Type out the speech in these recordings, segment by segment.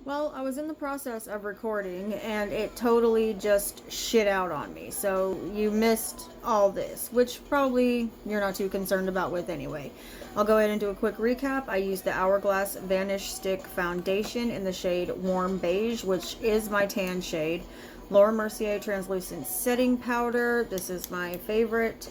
Well, I was in the process of recording and it totally just shit out on me. So you missed all this, which probably you're not too concerned about with anyway. I'll go ahead and do a quick recap. I used the Hourglass Vanish Stick Foundation in the shade Warm Beige, which is my tan shade. Laura Mercier Translucent Setting Powder. This is my favorite.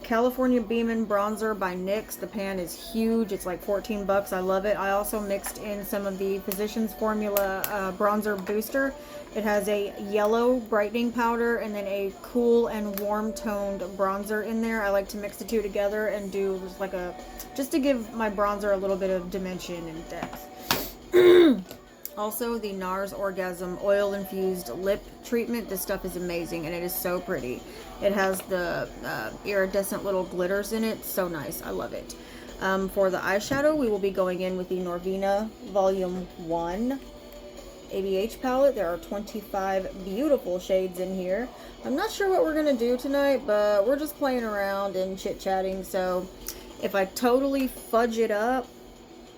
California Beamin Bronzer by NYX. The pan is huge. It's like 14 bucks. I love it. I also mixed in some of the Physicians Formula Bronzer Booster. It has a yellow brightening powder and then a cool and warm toned bronzer in there. I like to mix the two together and do like just to give my bronzer a little bit of dimension and depth. Also, the NARS Orgasm Oil Infused Lip Treatment. This stuff is amazing, and it is so pretty. It has the iridescent little glitters in it. So nice. I love it. For the eyeshadow, we will be going in with the Norvina Volume 1 ABH palette. There are 25 beautiful shades in here. I'm not sure what we're going to do tonight, but we're just playing around and chit-chatting. So if I totally fudge it up,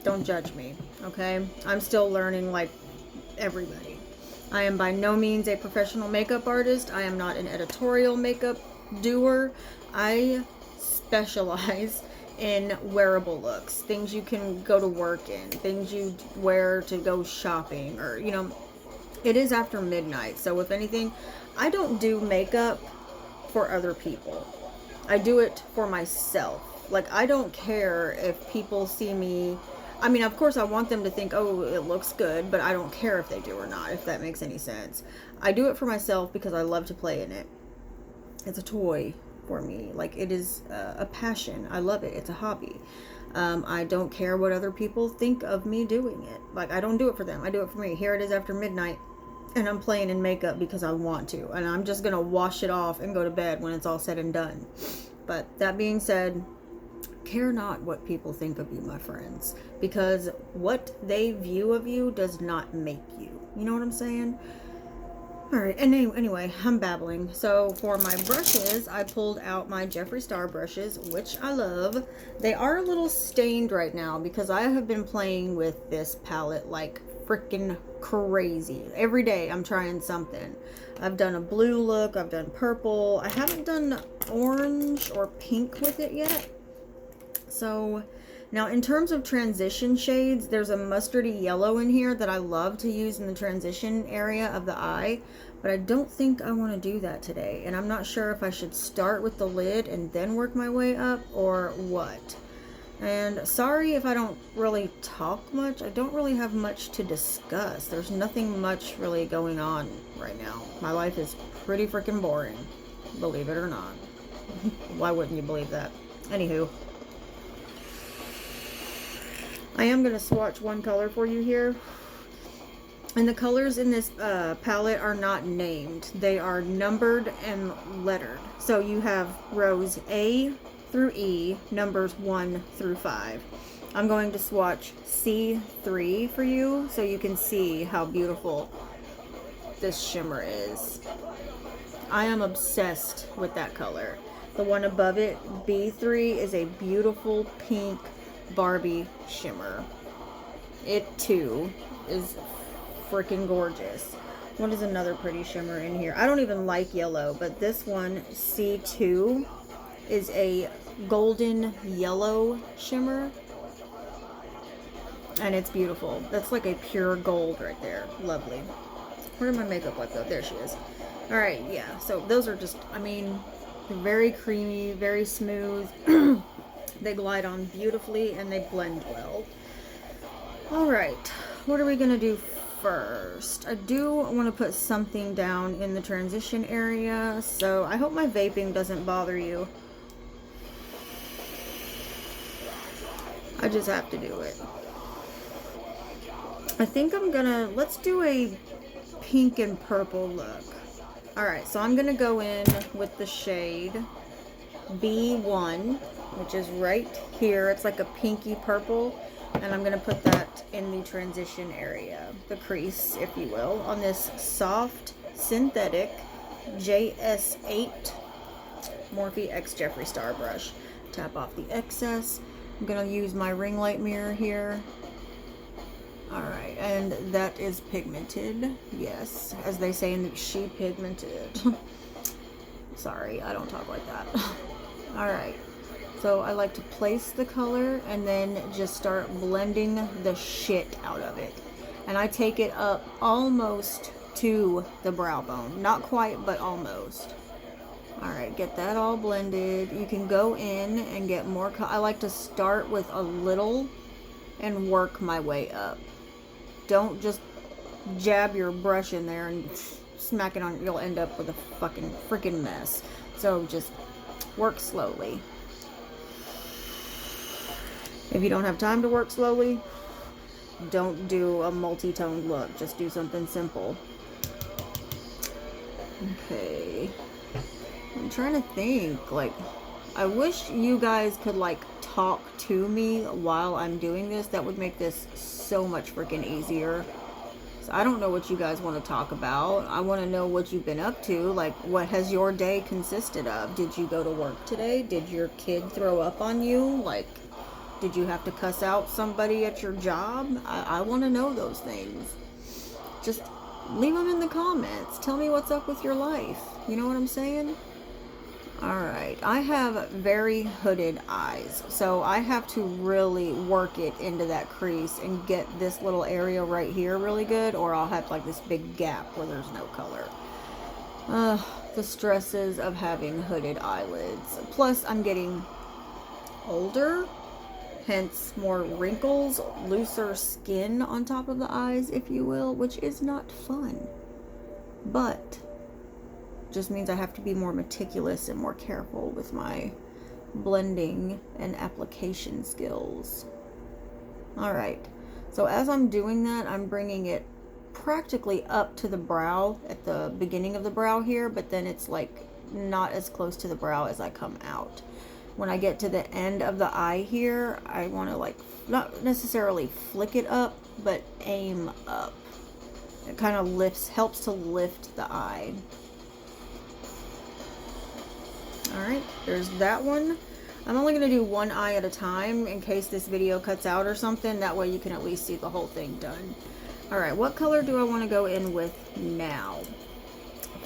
don't judge me, okay? I'm still learning like everybody. I am by no means a professional makeup artist. I am not an editorial makeup doer. I specialize in wearable looks, things you can go to work in, things you wear to go shopping, or, you know, it is after midnight. So if anything, I don't do makeup for other people. I do it for myself. Like, I don't care if people see me. I mean, of course, I want them to think, oh, it looks good, but I don't care if they do or not, if that makes any sense. I do it for myself because I love to play in it. It's a toy for me. Like, it is a passion. I love it. It's a hobby. I don't care what other people think of me doing it. Like, I don't do it for them. I do it for me. Here it is after midnight, and I'm playing in makeup because I want to. And I'm just going to wash it off and go to bed when it's all said and done. But that being said, care not what people think of you, my friends, because what they view of you does not make you. You know what I'm saying? All right, and anyway, I'm babbling. So for my brushes, I pulled out my Jeffree Star brushes, which I love. They are a little stained right now because I have been playing with this palette like freaking crazy. Every day I'm trying something. I've done a blue look, I've done purple. I haven't done orange or pink with it yet. So now in terms of transition shades, there's a mustardy yellow in here that I love to use in the transition area of the eye, but I don't think I want to do that today. And I'm not sure if I should start with the lid and then work my way up or what. And sorry if I don't really talk much. I don't really have much to discuss. There's nothing much really going on right now. My life is pretty freaking boring, believe it or not. Why wouldn't you believe that? Anywho, I am going to swatch one color for you here. And the colors in this palette are not named. They are numbered and lettered. So you have rows A through E, numbers 1 through 5. I'm going to swatch C3 for you so you can see how beautiful this shimmer is. I am obsessed with that color. The one above it, B3, is a beautiful pink Barbie shimmer. It too is freaking gorgeous. What is another pretty shimmer in here? I don't even like yellow, but this one, C2, is a golden yellow shimmer, and it's beautiful. That's like a pure gold right there. Lovely. Where did my makeup wipe go? There she is. All right, yeah. So those are just, I mean, very creamy, very smooth. They glide on beautifully and they blend well. All right, what are we gonna do first? I do want to put something down in the transition area, so I hope my vaping doesn't bother you. I just have to do it. I think I'm gonna, let's do a pink and purple look. All right, so I'm gonna go in with the shade B1, which is right here. It's like a pinky purple, and I'm gonna put that in the transition area, the crease, if you will, on this soft synthetic JS8 Morphe X Jeffree Star brush. Tap off the excess. I'm gonna use my ring light mirror here. Alright, and that is pigmented. Yes, as they say in the she pigmented. Sorry, I don't talk like that. Alright, so I like to place the color and then just start blending the shit out of it. And I take it up almost to the brow bone. Not quite, but almost. Alright, get that all blended. You can go in and get more I like to start with a little and work my way up. Don't just jab your brush in there and smack it on. You'll end up with a fucking freaking mess. So just work slowly. If you don't have time to work slowly, don't do a multi-toned look. Just do something simple. Okay. I'm trying to think. Like, I wish you guys could, like, talk to me while I'm doing this. That would make this so much freaking easier. So I don't know what you guys want to talk about. I want to know what you've been up to. Like, what has your day consisted of? Did you go to work today? Did your kid throw up on you? Like, did you have to cuss out somebody at your job? I want to know those things. Just leave them in the comments. Tell me what's up with your life. You know what I'm saying? Alright, I have very hooded eyes, so I have to really work it into that crease and get this little area right here really good, or I'll have like this big gap where there's no color. The stresses of having hooded eyelids. Plus, I'm getting older, hence more wrinkles, looser skin on top of the eyes, if you will, which is not fun. But just means I have to be more meticulous and more careful with my blending and application skills. Alright, so as I'm doing that, I'm bringing it practically up to the brow at the beginning of the brow here, but then it's like not as close to the brow as I come out. When I get to the end of the eye here, I want to, like, not necessarily flick it up, but aim up. It kind of helps to lift the eye. Alright, there's that one. I'm only going to do one eye at a time in case this video cuts out or something. That way you can at least see the whole thing done. Alright, what color do I want to go in with now?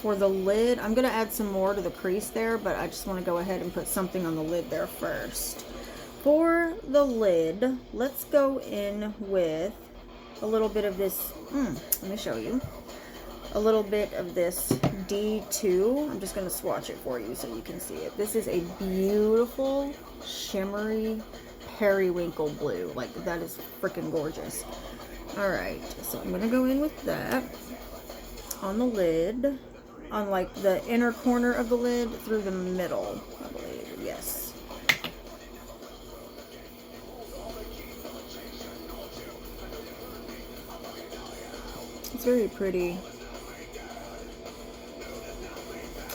For the lid, I'm going to add some more to the crease there, but I just want to go ahead and put something on the lid there first. For the lid, let's go in with a little bit of this, let me show you. A little bit of this D2. I'm just going to swatch it for you so you can see it. This is a beautiful, shimmery, periwinkle blue. Like, that is freaking gorgeous. Alright, so I'm going to go in with that on the lid. On, like, the inner corner of the lid through the middle, I believe. Yes. It's very pretty.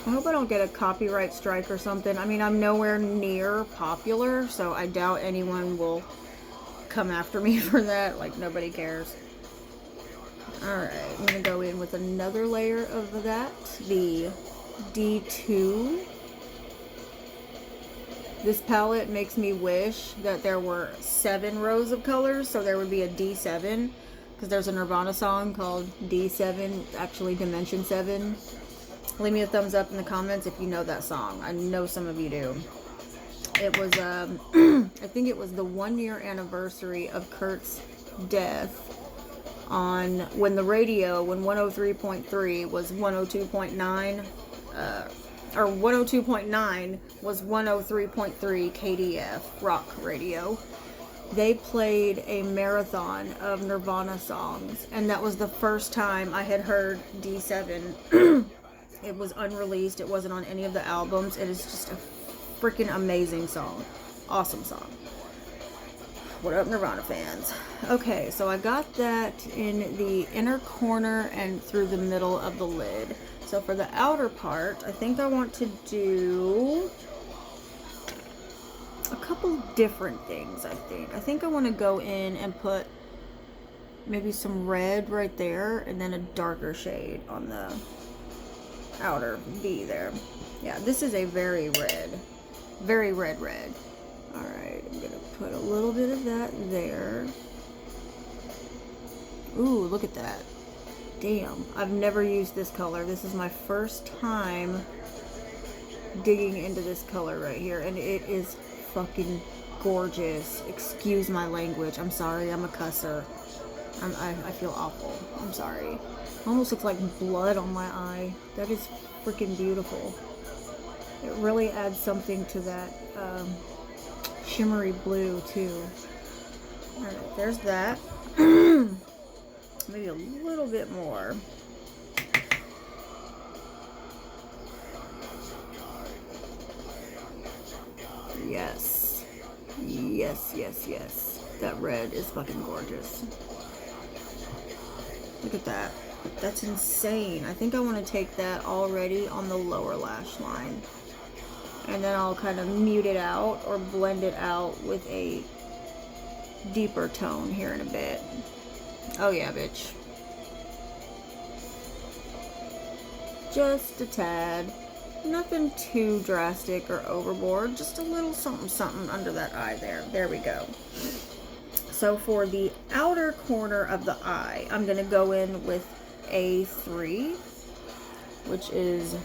I hope I don't get a copyright strike or something. I mean, I'm nowhere near popular, so I doubt anyone will come after me for that. Like, nobody cares. Alright, I'm going to go in with another layer of that, the D2. This palette makes me wish that there were 7 rows of colors, so there would be a D7, because there's a Nirvana song called D7, actually Dimension 7. Leave me a thumbs up in the comments if you know that song. I know some of you do. It was, I think it was the 1-year anniversary of Kurt's death on when 103.3 was 102.9, or 102.9 was 103.3 KDF, rock radio. They played a marathon of Nirvana songs, and that was the first time I had heard D7. It was unreleased. It wasn't on any of the albums. It is just a freaking amazing song. Awesome song. What up, Nirvana fans? Okay, so I got that in the inner corner and through the middle of the lid. So for the outer part, I think I want to do a couple different things, I think I want to go in and put maybe some red right there, and then a darker shade on the outer V there. Yeah, this is a very red. Alright, I'm going to put a little bit of that there. Ooh, look at that. Damn, I've never used this color. This is my first time digging into this color right here, and it is fucking gorgeous. Excuse my language. I'm sorry, I'm a cusser. I feel awful. I'm sorry. Almost looks like blood on my eye. That is freaking beautiful. It really adds something to that shimmery blue too. Alright, there's that. Maybe a little bit more. Yes. Yes, yes, yes. That red is fucking gorgeous. Look at that. That's insane. I think I want to take that already on the lower lash line. And then I'll kind of mute it out or blend it out with a deeper tone here in a bit. Oh yeah, bitch. Just a tad. Nothing too drastic or overboard. Just a little something something under that eye there. There we go. So for the outer corner of the eye, I'm going to go in with A3, which is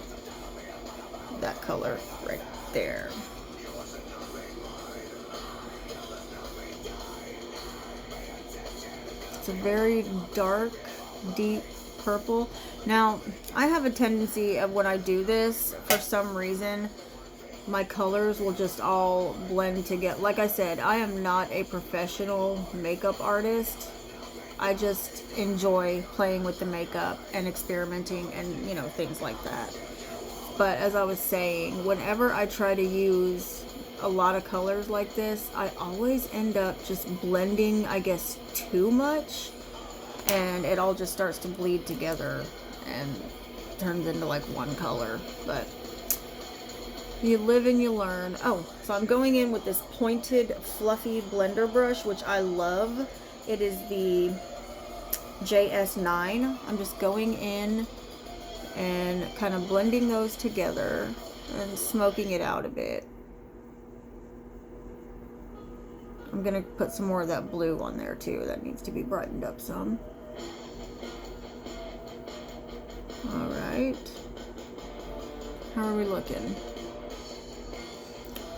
that color right there. It's a very dark, deep purple. Now, I have a tendency of when I do this, for some reason, my colors will just all blend together. Like I said, I am not a professional makeup artist. I just enjoy playing with the makeup and experimenting and, you know, things like that. But as I was saying, whenever I try to use a lot of colors like this, I always end up just blending, I guess, too much. And it all just starts to bleed together and turns into like one color. But you live and you learn. Oh, so I'm going in with this pointed, fluffy blender brush, which I love. It is the JS9. I'm just going in and kind of blending those together and smoking it out a bit. I'm going to put some more of that blue on there too. That needs to be brightened up some. Alright. How are we looking?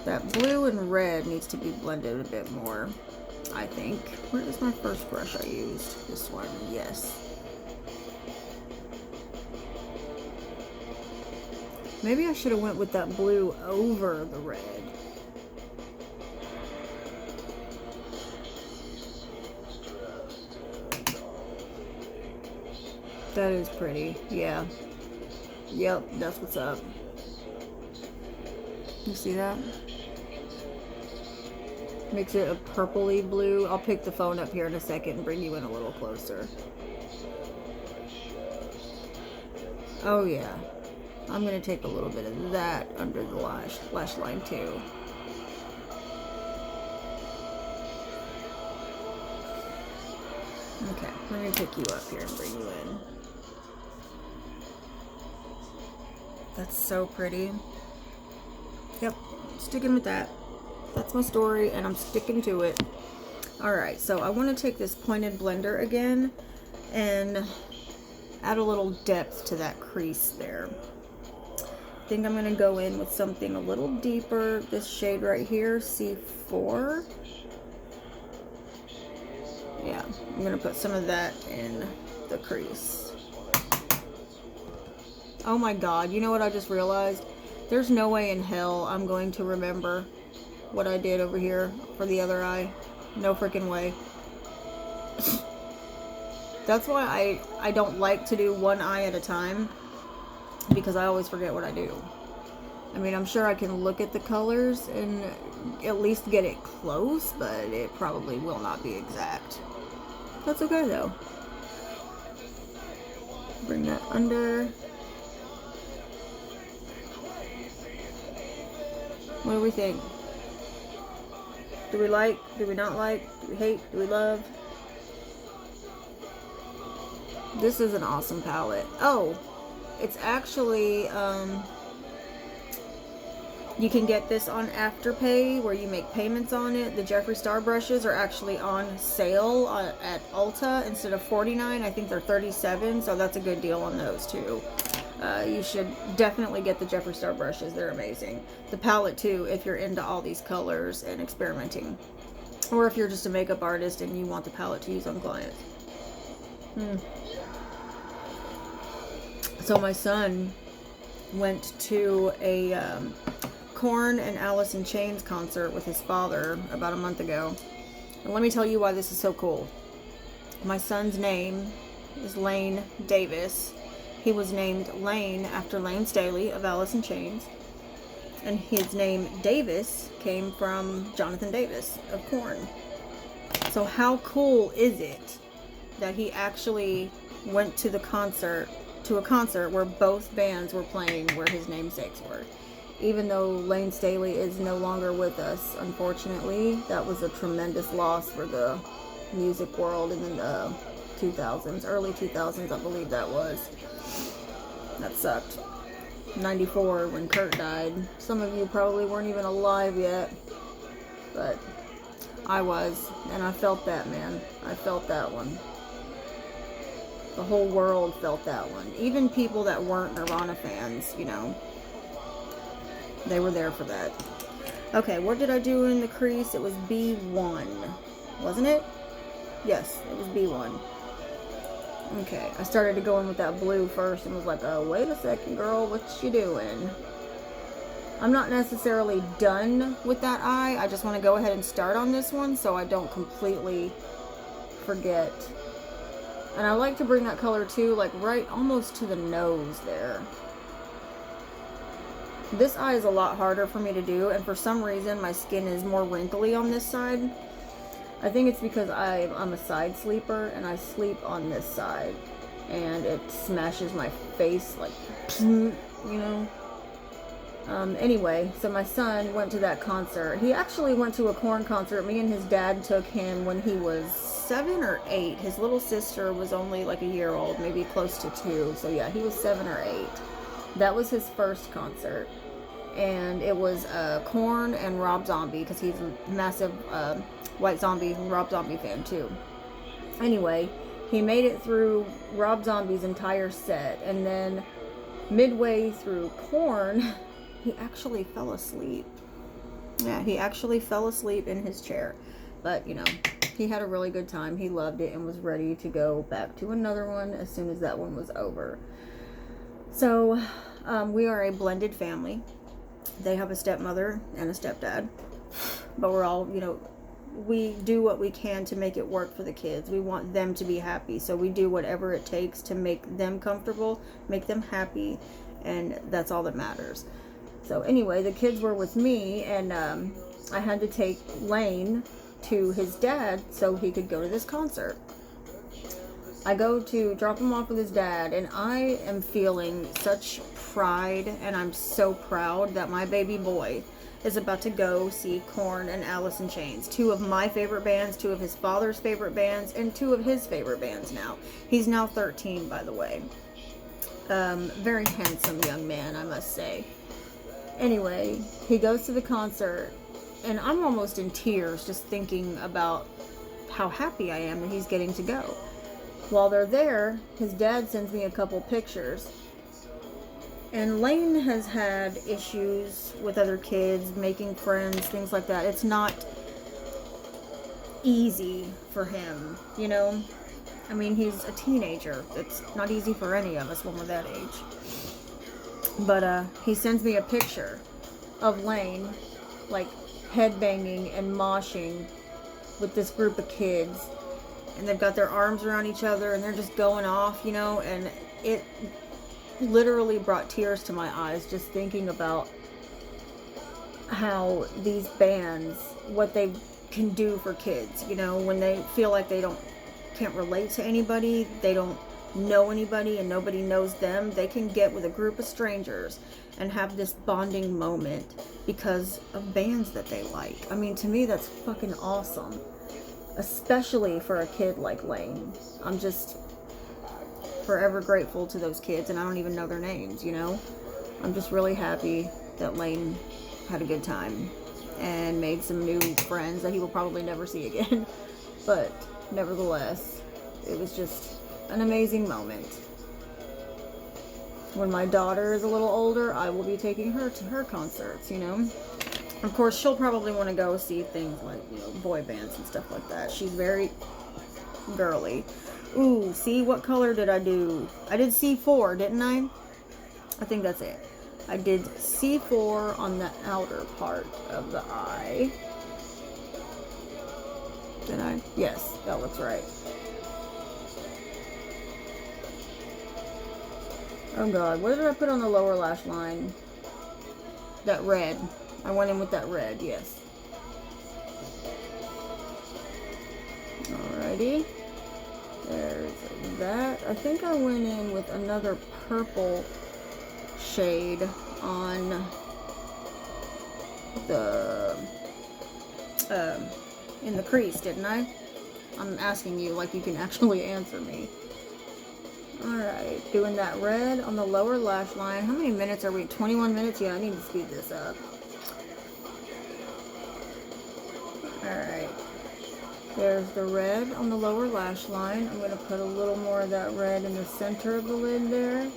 That blue and red needs to be blended a bit more, I think. Where is my first brush I used? This one, yes. Maybe I should have went with that blue over the red. That is pretty, yeah. Yep, that's what's up. You see that? Makes it a purpley blue. I'll pick the phone up here in a second and bring you in a little closer. Oh yeah. I'm going to take a little bit of that under the lash line too. Okay, let me pick you up here and bring you in. That's so pretty. Yep, sticking with that. That's my story and I'm sticking to it. Alright, so I want to take this pointed blender again and add a little depth to that crease there. I think I'm going to go in with something a little deeper. This shade right here, C4. Yeah, I'm going to put some of that in the crease. Oh my god, you know what I just realized? There's no way in hell I'm going to remember what I did over here for the other eye. No freaking way. That's why I don't like to do one eye at a time, because I always forget what I do. I mean, I'm sure I can look at the colors and at least get it close, but it probably will not be exact. That's okay though. Bring that under. What do we think? Do we like? Do we not like? Do we hate? Do we love? This is an awesome palette. Oh, it's actually You can get this on Afterpay, where you make payments on it. The Jeffree Star brushes are actually on sale at Ulta. Instead of $49, I think they're $37, so that's a good deal on those too. You should definitely get the Jeffree Star brushes. They're amazing. The palette too, if you're into all these colors and experimenting. Or if you're just a makeup artist and you want the palette to use on clients. So my son went to a Korn and Alice in Chains concert with his father about a month ago. And let me tell you why this is so cool. My son's name is Lane Davis. He was named Lane after Lane Staley of Alice in Chains. And his name Davis came from Jonathan Davis of Korn. So how cool is it that he actually went to a concert where both bands were playing where his namesakes were? Even though Lane Staley is no longer with us, unfortunately, that was a tremendous loss for the music world in the 2000s, early 2000s, I believe that was. That sucked. 94 when Kurt died. Some of you probably weren't even alive yet, but I was, and I felt that, man. I felt that one. The whole world felt that one. Even people that weren't Nirvana fans, you know, they were there for that. Okay, what did I do in the crease? It was B1, wasn't it? Yes, it was B1. Okay, I started to go in with that blue first and was like, oh, wait a second, girl, what you doing? I'm not necessarily done with that eye. I just want to go ahead and start on this one so I don't completely forget. And I like to bring that color too, like right almost to the nose there. This eye is a lot harder for me to do, and for some reason my skin is more wrinkly on this side. I think it's because I'm a side sleeper and I sleep on this side, and it smashes my face like, you know. Anyway, so my son went to that concert. He actually went to a Korn concert. Me and his dad took him when he was 7 or 8. His little sister was only like a year old, maybe close to 2. So yeah, he was 7 or 8. That was his first concert. And it was Korn and Rob Zombie, because he's a massive White Zombie and Rob Zombie fan too. Anyway, he made it through Rob Zombie's entire set, and then midway through Korn, he actually fell asleep. Yeah, he actually fell asleep in his chair. But, you know, he had a really good time. He loved it and was ready to go back to another one as soon as that one was over. So, we are a blended family. They have a stepmother and a stepdad. But we're all, you know, we do what we can to make it work for the kids. We want them to be happy. So we do whatever it takes to make them comfortable, make them happy, and that's all that matters. So anyway, the kids were with me, and I had to take Lane to his dad so he could go to this concert. I go to drop him off with his dad, and I am feeling such pride, and I'm so proud that my baby boy is about to go see Korn and Alice in Chains. 2 of my favorite bands, 2 of his father's favorite bands, and 2 of his favorite bands now. He's now 13, by the way. Very handsome young man, I must say. Anyway, he goes to the concert, and I'm almost in tears just thinking about how happy I am that he's getting to go. While they're there, his dad sends me a couple pictures. And Lane has had issues with other kids, making friends, things like that. It's not easy for him, you know? I mean, he's a teenager. It's not easy for any of us when we're that age. But he sends me a picture of Lane, like, headbanging and moshing with this group of kids. And they've got their arms around each other, and they're just going off, you know? And it literally brought tears to my eyes just thinking about how these bands, what they can do for kids, you know, when they feel like they can't relate to anybody, they don't know anybody, and nobody knows them. They can get with a group of strangers and have this bonding moment because of bands that they like. I mean, to me, that's fucking awesome, especially for a kid like Lane. I'm just forever grateful to those kids, and I don't even know their names, you know. I'm just really happy that Lane had a good time and made some new friends that he will probably never see again. But nevertheless, it was just an amazing moment. When my daughter is a little older, I will be taking her to her concerts, you know. Of course, she'll probably want to go see things like, you know, boy bands and stuff like that. She's very girly. Ooh, see, what color did I do? I did C4, didn't I? I think that's it. I did C4 on the outer part of the eye. Did I? Yes, that looks right. Oh god, what did I put on the lower lash line? That red. I went in with that red, yes. Alrighty. There's that. I think I went in with another purple shade on the in the crease, didn't I? I'm asking you like you can actually answer me. Alright, doing that red on the lower lash line. How many minutes are we? 21 minutes? Yeah, I need to speed this up. Alright. There's the red on the lower lash line. I'm going to put a little more of that red in the center of the lid there.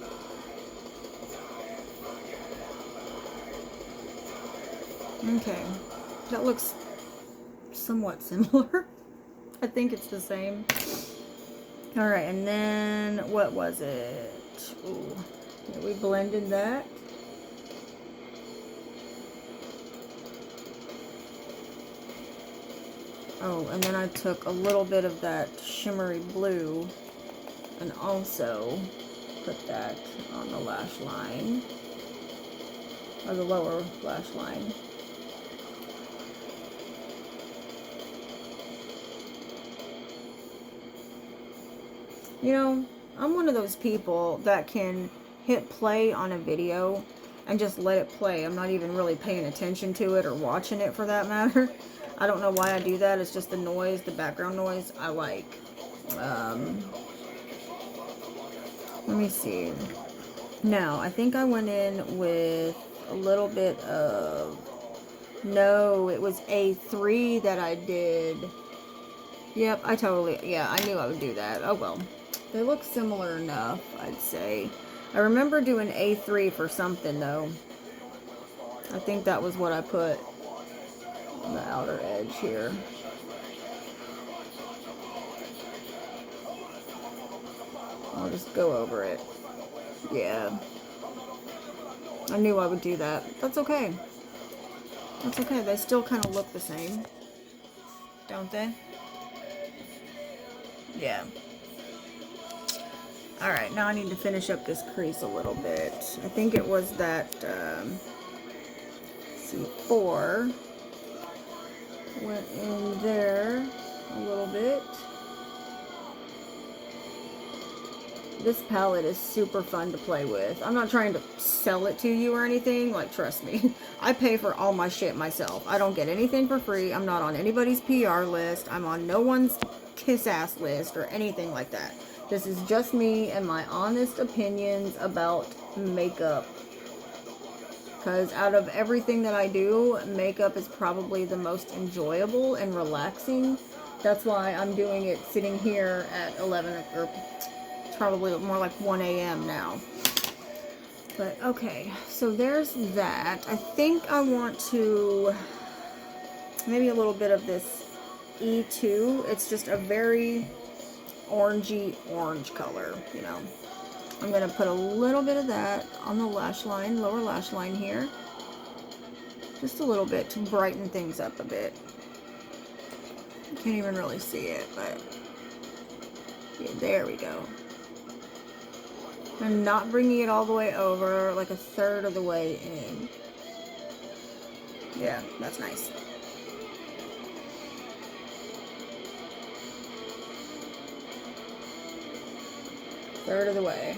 Okay. That looks somewhat similar. I think it's the same. Alright, and then what was it? Ooh, yeah, we blended that. Oh, and then I took a little bit of that shimmery blue and also put that on the lash line, or the lower lash line. You know, I'm one of those people that can hit play on a video and just let it play. I'm not even really paying attention to it or watching it for that matter. I don't know why I do that. It's just the noise, the background noise I like. Let me see. Now, I think I went in with a little bit of... No, it was A3 that I did. Yep, yeah, I knew I would do that. Oh well. They look similar enough, I'd say. I remember doing A3 for something, though. I think that was what I put on the outer edge here. I'll just go over it. Yeah. I knew I would do that. That's okay. That's okay. They still kind of look the same. Don't they? Yeah. Alright, now I need to finish up this crease a little bit. I think it was that C4 went in there a little bit. This palette is super fun to play with. I'm not trying to sell it to you or anything. Like, trust me. I pay for all my shit myself. I don't get anything for free. I'm not on anybody's PR list. I'm on no one's kiss-ass list or anything like that. This is just me and my honest opinions about makeup. Because out of everything that I do, makeup is probably the most enjoyable and relaxing. That's why I'm doing it sitting here at 11, or probably more like 1 a.m. now. But okay, so there's that. I think I want to, maybe a little bit of this E2. It's just a very orangey orange color, you know. I'm going to put a little bit of that on the lash line, lower lash line here. Just a little bit to brighten things up a bit. You can't even really see it, but yeah, there we go. I'm not bringing it all the way over, like a third of the way in. Yeah, that's nice. Third of the way.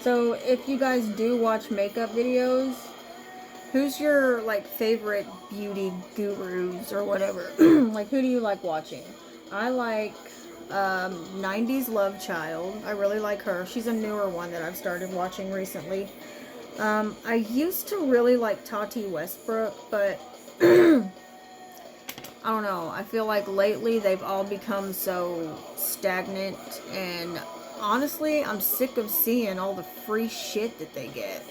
So if you guys do watch makeup videos, who's your like favorite beauty gurus or whatever? Like, who do you like watching? I like 90s Love Child. I really like her. She's a newer one that I've started watching recently. I used to really like Tati Westbrook, but I don't know. I feel like lately they've all become so stagnant, and honestly, I'm sick of seeing all the free shit that they get.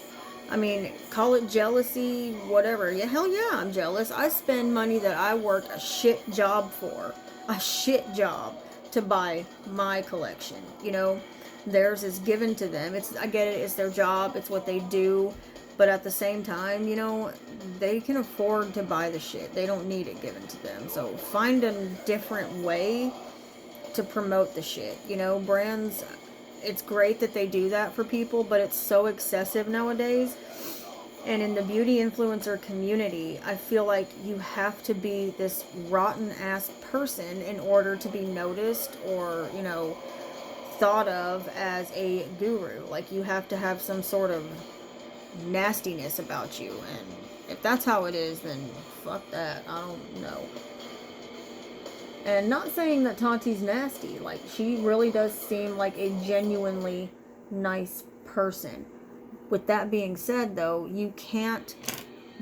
I mean, call it jealousy, whatever. Yeah, hell yeah, I'm jealous. I spend money that I worked a shit job for. A shit job to buy my collection, you know? Theirs is given to them. I get it, it's their job, it's what they do. But at the same time, you know, they can afford to buy the shit. They don't need it given to them. So find a different way to promote the shit. You know, brands, it's great that they do that for people, but it's so excessive nowadays. And in the beauty influencer community, I feel like you have to be this rotten ass person in order to be noticed or, you know, thought of as a guru. Like, you have to have some sort of nastiness about you, and if that's how it is, then fuck that. I don't know. And not saying that Tati's nasty, like, she really does seem like a genuinely nice person. With that being said, though, you can't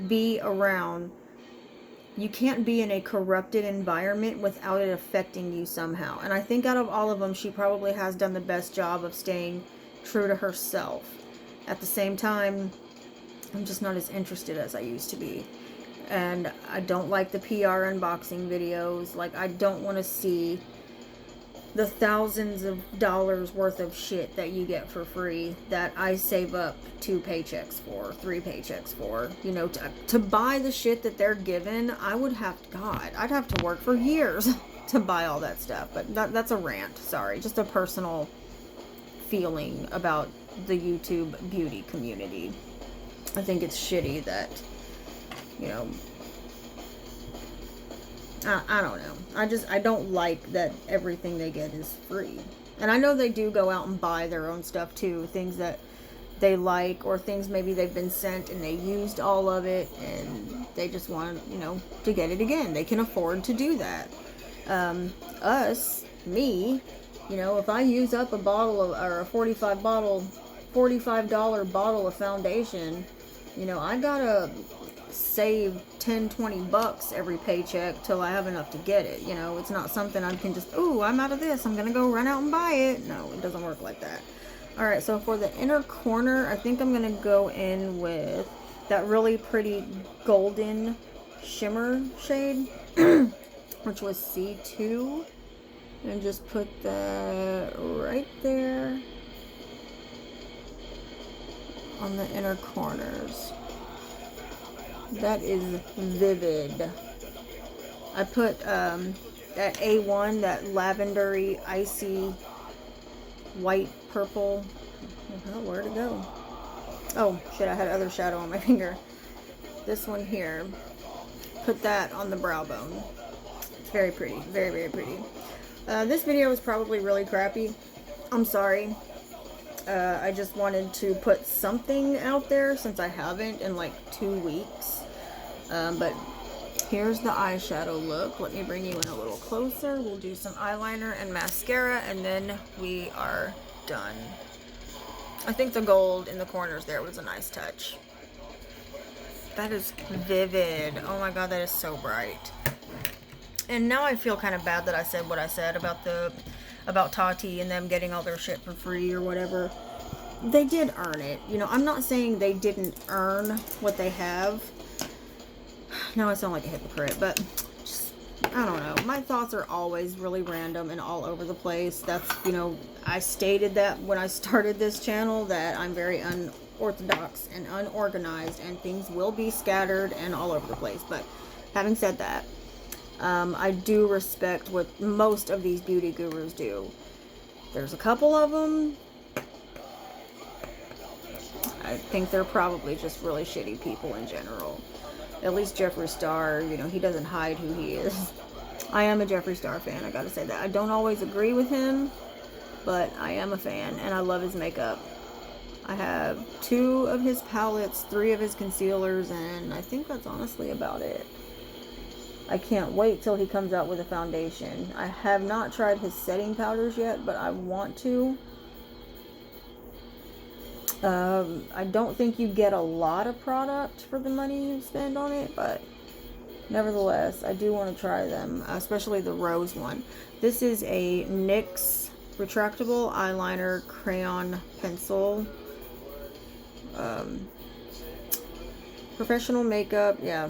be in a corrupted environment without it affecting you somehow. And I think out of all of them, she probably has done the best job of staying true to herself. At the same time, I'm just not as interested as I used to be. And I don't like the PR unboxing videos. Like, I don't want to see the thousands of dollars worth of shit that you get for free that I save up 2 paychecks for, 3 paychecks for. You know, to buy the shit that they're given, I'd have to work for years to buy all that stuff. But that's a rant. Sorry. Just a personal feeling about the YouTube beauty community. I think it's shitty that, you know, I don't know. I don't like that everything they get is free. And I know they do go out and buy their own stuff too. Things that they like, or things maybe they've been sent and they used all of it and they just want, you know, to get it again. They can afford to do that. Me, you know, if I use up a bottle of, or a $45 bottle of foundation, you know, I gotta save 10-20 bucks every paycheck till I have enough to get it. You know, it's not something I can just, ooh, I'm out of this, I'm gonna go run out and buy it. No, it doesn't work like that. Alright, so for the inner corner, I think I'm gonna go in with that really pretty golden shimmer shade, which was C2, and just put that right there on the inner corners. That is vivid. I put that A1, that lavendery, icy, white, purple. Oh, where'd it go? Oh, shit, I had other shadow on my finger. This one here. Put that on the brow bone. It's very pretty. Very, very pretty. This video was probably really crappy. I'm sorry. I just wanted to put something out there since I haven't in like 2 weeks. But here's the eyeshadow look. Let me bring you in a little closer. We'll do some eyeliner and mascara and then we are done. I think the gold in the corners there was a nice touch. That is vivid. Oh my god, that is so bright. And now I feel kind of bad that I said what I said about Tati and them getting all their shit for free or whatever. They did earn it. You know, I'm not saying they didn't earn what they have. Now I sound like a hypocrite, but just, I don't know. My thoughts are always really random and all over the place. That's, you know, I stated that when I started this channel, that I'm very unorthodox and unorganized and things will be scattered and all over the place. But having said that, I do respect what most of these beauty gurus do. There's a couple of them. I think they're probably just really shitty people in general. At least Jeffree Star, you know, he doesn't hide who he is. I am a Jeffree Star fan, I gotta say that. I don't always agree with him, but I am a fan, and I love his makeup. I have 2 of his palettes, 3 of his concealers, and I think that's honestly about it. I can't wait till he comes out with a foundation. I have not tried his setting powders yet, but I want to. I don't think you get a lot of product for the money you spend on it, but nevertheless, I do want to try them, especially the rose one. This is a NYX retractable eyeliner crayon pencil. Professional makeup, yeah.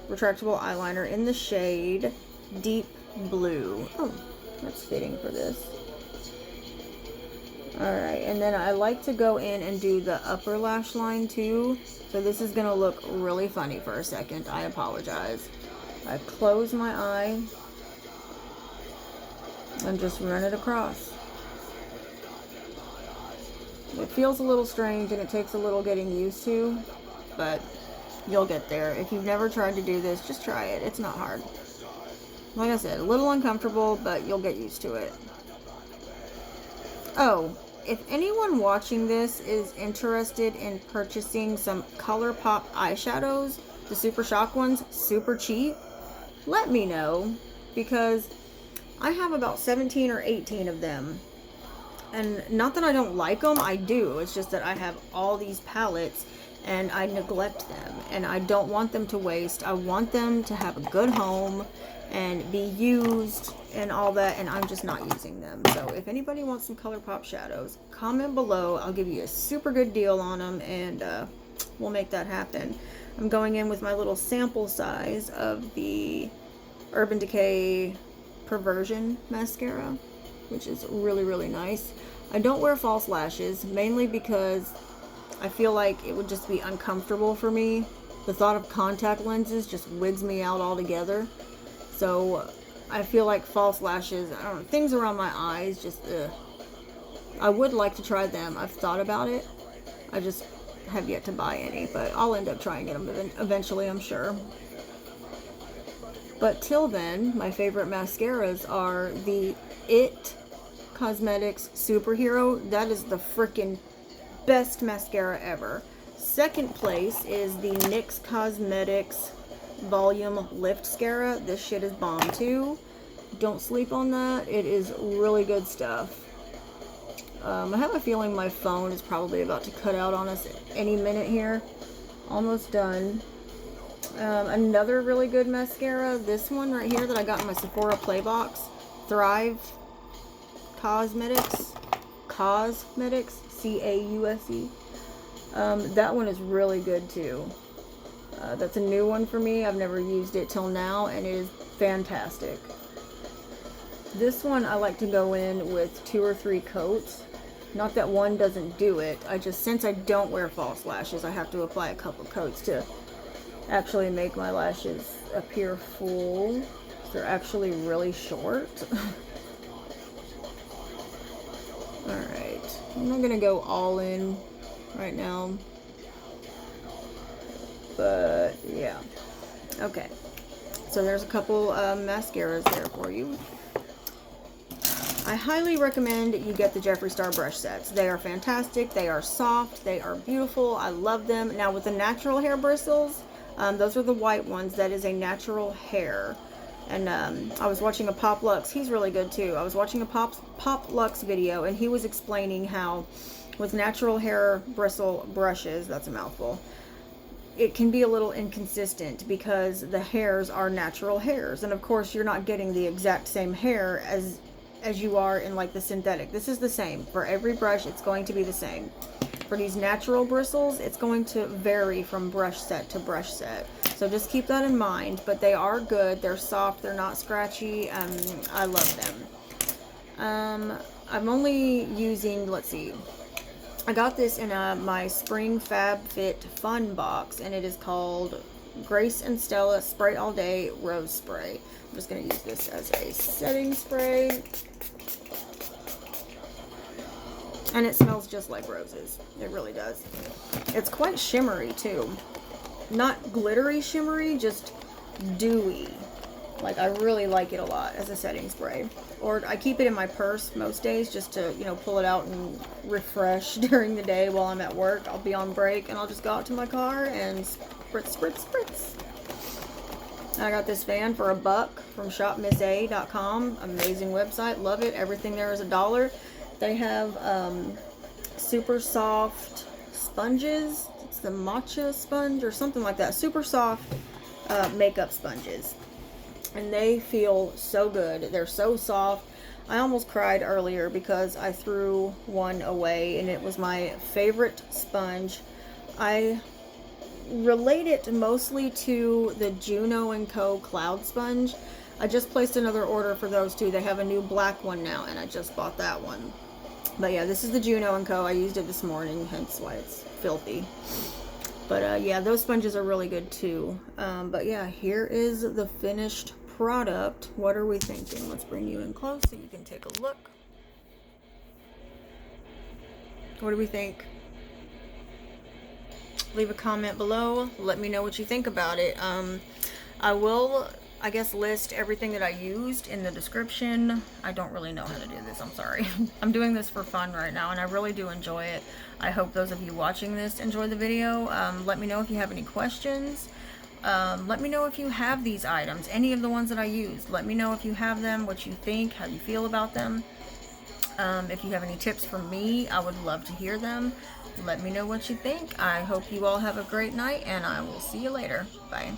Retractable eyeliner in the shade Deep Blue. Oh, that's fitting for this. Alright, and then I like to go in and do the upper lash line too. So this is going to look really funny for a second. I apologize. I close my eye and just run it across. It feels a little strange and it takes a little getting used to, but you'll get there. If you've never tried to do this, just try it. It's not hard. Like I said, a little uncomfortable, but you'll get used to it. Oh, if anyone watching this is interested in purchasing some ColourPop eyeshadows, the Super Shock ones, super cheap, let me know, because I have about 17 or 18 of them. And not that I don't like them, I do. It's just that I have all these palettes and I neglect them. And I don't want them to waste. I want them to have a good home and be used and all that, and I'm just not using them. So if anybody wants some ColourPop shadows, comment below. I'll give you a super good deal on them, and we'll make that happen. I'm going in with my little sample size of the Urban Decay Perversion mascara, which is really, really nice. I don't wear false lashes, mainly because I feel like it would just be uncomfortable for me. The thought of contact lenses just wigs me out altogether. So I feel like false lashes, I don't know, things around my eyes, just, I would like to try them. I've thought about it. I just have yet to buy any, but I'll end up trying them eventually, I'm sure. But till then, my favorite mascaras are the IT Cosmetics Superhero. That is the freaking best mascara ever. Second place is the NYX Cosmetics Volume Lift Mascara. This shit is bomb too. Don't sleep on that. It is really good stuff. I have a feeling my phone is probably about to cut out on us any minute here. Almost done. Another really good mascara. This one right here that I got in my Sephora Play Box. Thrive Cosmetics. C-A-U-S-E. That one is really good too. That's a new one for me. I've never used it till now, and it is fantastic. This one I like to go in with 2 or 3 coats. Not that one doesn't do it. I just, since I don't wear false lashes, I have to apply a couple coats to actually make my lashes appear full. They're actually really short. Alright. I'm not going to go all in right now. But, yeah. Okay. So there's a couple mascaras there for you. I highly recommend you get the Jeffree Star brush sets. They are fantastic. They are soft. They are beautiful. I love them. Now with the natural hair bristles, those are the white ones. That is a natural hair. And I was watching a Pop Lux. He's really good too. I was watching a Pop Lux video, and he was explaining how with natural hair bristle brushes, that's a mouthful, it can be a little inconsistent because the hairs are natural hairs. And of course, you're not getting the exact same hair as you are in like the synthetic. This is the same. For every brush, it's going to be the same. For these natural bristles, it's going to vary from brush set to brush set. So just keep that in mind. But they are good. They're soft. They're not scratchy. I love them. I'm only using, let's see. I got this in my Spring Fab Fit Fun box, and it is called Grace and Stella Spray All Day Rose Spray. I'm just going to use this as a setting spray. And it smells just like roses. It really does. It's quite shimmery too. Not glittery shimmery, just dewy. Like, I really like it a lot as a setting spray. Or I keep it in my purse most days just to, you know, pull it out and refresh during the day while I'm at work. I'll be on break and I'll just go out to my car and spritz, spritz, spritz. I got this fan for $1 from shopmissa.com. Amazing website. Love it. Everything there is $1. They have super soft, sponges. It's the matcha sponge or something like that. Super soft makeup sponges. And they feel so good. They're so soft. I almost cried earlier because I threw one away, and it was my favorite sponge. I relate it mostly to the Juno & Co. Cloud Sponge. I just placed another order for those two. They have a new black one now, and I just bought that one. But yeah, this is the Juno & Co. I used it this morning, hence why it's filthy. But yeah, those sponges are really good too. But yeah, here is the finished product. What are we thinking? Let's bring you in close so you can take a look. What do we think? Leave a comment below. Let me know what you think about it. I will, I guess, list everything that I used in the description. I don't really know how to do this. I'm sorry. I'm doing this for fun right now, and I really do enjoy it. I hope those of you watching this enjoy the video. Let me know if you have any questions. Let me know if you have these items, any of the ones that I used. Let me know if you have them, what you think, how you feel about them. If you have any tips for me, I would love to hear them. Let me know what you think. I hope you all have a great night, and I will see you later. Bye.